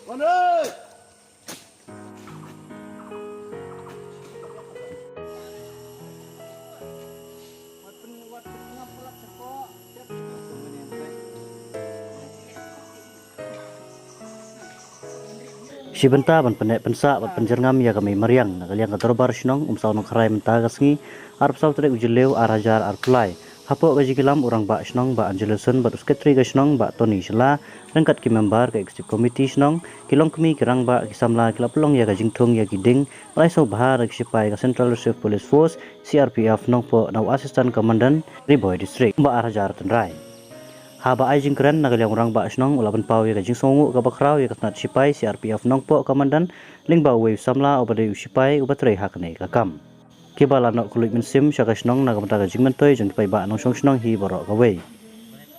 Si benta ban pendek pensa bat penjerngam ya kami meriang nak kalian katorbar sinong saw nong karai menta gasngi arp saw trek ujileu arajar arplai hapo gaji kilam orang ba sinong ba anjelesun bat usketri ga sinong ba toni sela rengkat ki member ke executive committee sinong kilong kemi kirang ba kisamla kila pelong ya gajing thung ya giding lai so bahar ke sipai ka Central Reserve Police Force CRPF nong po naw assistant commandant Riboy district ba arajar tenrai haba ai jing keren nagaliang orang ba snong ulaban pau ya jing songu ka bakrau ya kasnat sipai CRPF nong po komandan lingba we samla obade sipai ubatrei hakne ka kam kibala nok kulik minsim syaka snong nagamta ka jing mentoi jing pai ba nong song snong hi borok ka we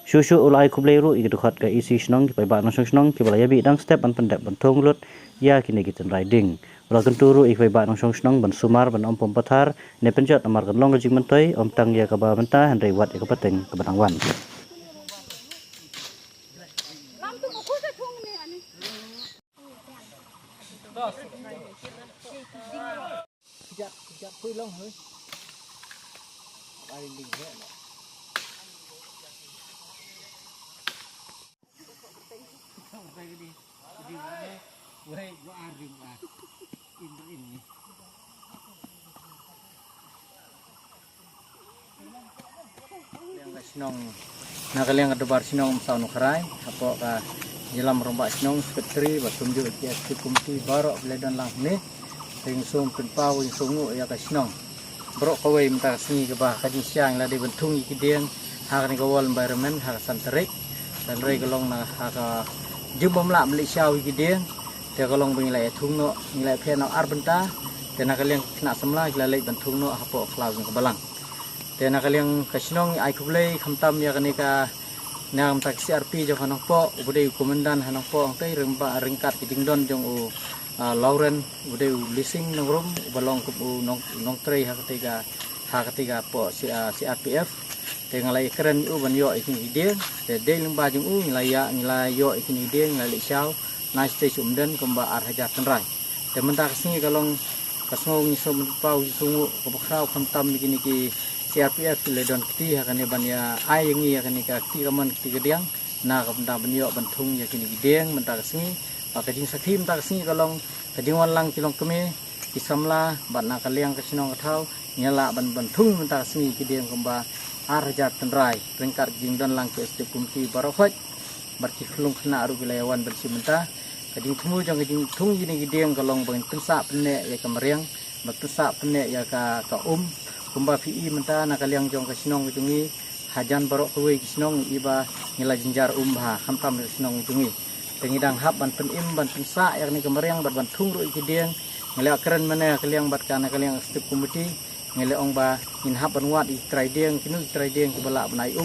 susu ulai kubleiru i dukhat ka isi snong pai ba nong song snong kibala ya bi dang step an pendek bentong lut ya kini gitan riding ula kenturu i pai ba nong song snong ban sumar ban om pom pathar ne penjat amar kan long ka jing mentoi om tang ya ka ba benta handai wat ka pateng ka banangwan Kejap pui long hơi. Ai đỉnh thế. Yang sinong nakaliang kadobar sinong saunu karai apo ka jelam rombak sinong sekretari basumju ki kumti barok bledan lang ni ting sum penpau yang sungu ya ka sinong brok kawai minta sini ke bah kajing siang la di bentung iki dieng ha kan kawal environment ha santerik dan rei golong na ha ka jubom la Malaysia iki dieng te golong bingilai thung no ngilai phe no arbenta te na kaliang kena semla glalai bentung no hapo flaw ke balang te na kaliang ka sinong ai kublei khamtam ya kani ka nam tak CRP jo hanok po ubudai komandan hanok po angtai remba ringkat kidingdon jong u Lauren udah leasing nongrom balong ke nong tray hak ketiga po CRPF dengan lay keren u ban yo ikin ide de limba jung u ngilai yo ikin ide ngilai siau nice stage umdan kemba arhaja tenrai de mentak sini kalong kasngong iso menpau sungu kebakrau kamtam begini ki CRPF ledon kiti hakane ban ya ai yangi hakane ka ti kaman kiti gediang na kamda ban yo bantung ya kini gideng mentak sini kajing sakim tak sini kalong kajing walang kilong kemi kisamla bat na kaliang kasinong kathau nyala ban bantung mentak sini kidiang kemba arjat tenrai ringkar jing don lang ke setiap kumti barofat berci kelung kena aru wilayawan berci menta kajing temu jang kajing tung gini kidiang kalong bang pensa penek ya kamariang bat pensa penek ya ka kumba PI menta na kaliang jong kasinong kajungi hajan barok kuwe kasinong iba nyala jinjar ha khamtam kasinong kajungi pengidang hab ban penim ban pensa yang ni kemariang ban tung ru ikidiang ngele keren mana kaliang bat kana kaliang step komiti ngele ong ba in hab ban wat i trading kinu trading ki bala banai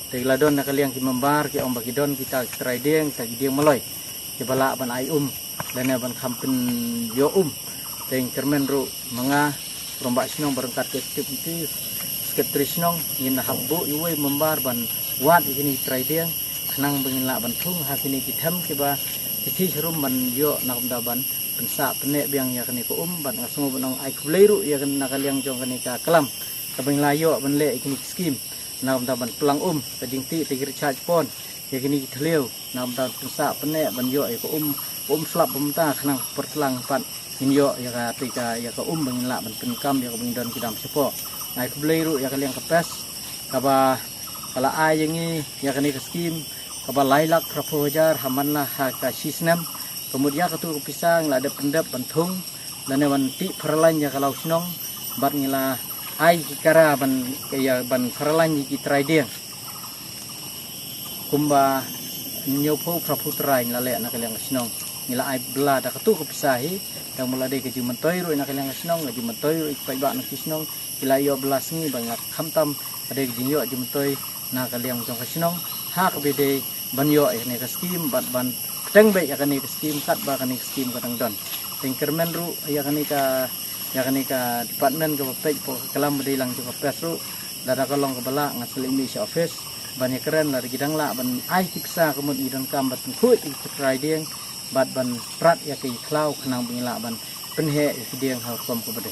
te ladon na kaliang ki membar ki ong ba kidon kita trading ta gidiang maloi ki bala ban ai dan ban kampen yo teng kermen ru manga rombak sinong berengkat ke step itu sekretari sinong ngin habbu iwe membar ban wat ikini trading nang bengila bantung hakini kitam kiba kiti serum ban yo nak daban pensa penek biang ya kani ko ban ngasungo banong ai kubleiru ya kan nakaliang jong kani ka kelam kabeng layo ban le ikini skim nak daban pelang kajing ti tigir charge pon ya kini thleu nak daban pensa penek ban yo ya ko slap bumta khanang pertelang pat in yo ya ka tika ya ka bengila ban penkam ya ka bengdon kidam sepo ai kubleiru ya kaliang kepes kaba kala ai yangi ya kani ka skim kaba lailak rapojar hamanlah haka sisnem kemudian ketu pisang la ada pendap pentung dan wanti perlan ya kalau sinong bar ngila ai kikara ban kaya ban perlan ki trading kumba nyopo praputra ngila le nak kaliang sinong ngila ai bela da ketu kepisahi dan mulai ke jimentoi ro nak kaliang sinong jimentoi ro ipai ba nak sinong kila yo belas ni banyak khamtam ada jinyo jimentoi nak kaliang jong sinong hak bede ban yo ini ke skim ban teng be ya kan ke skim kat ba kan ke skim kadang don tingkermen ru ya kan ka department ke pej po kelam bedi lang ke pesru dada kolong ke bala ngasel image office ban keren la gidang la ban ai tiksa kemud idon kam bat kuit trading บัดบันปรัดยากีคล้าวขนางบิงละบันเป็นเหตุเดียงหาความกุบเด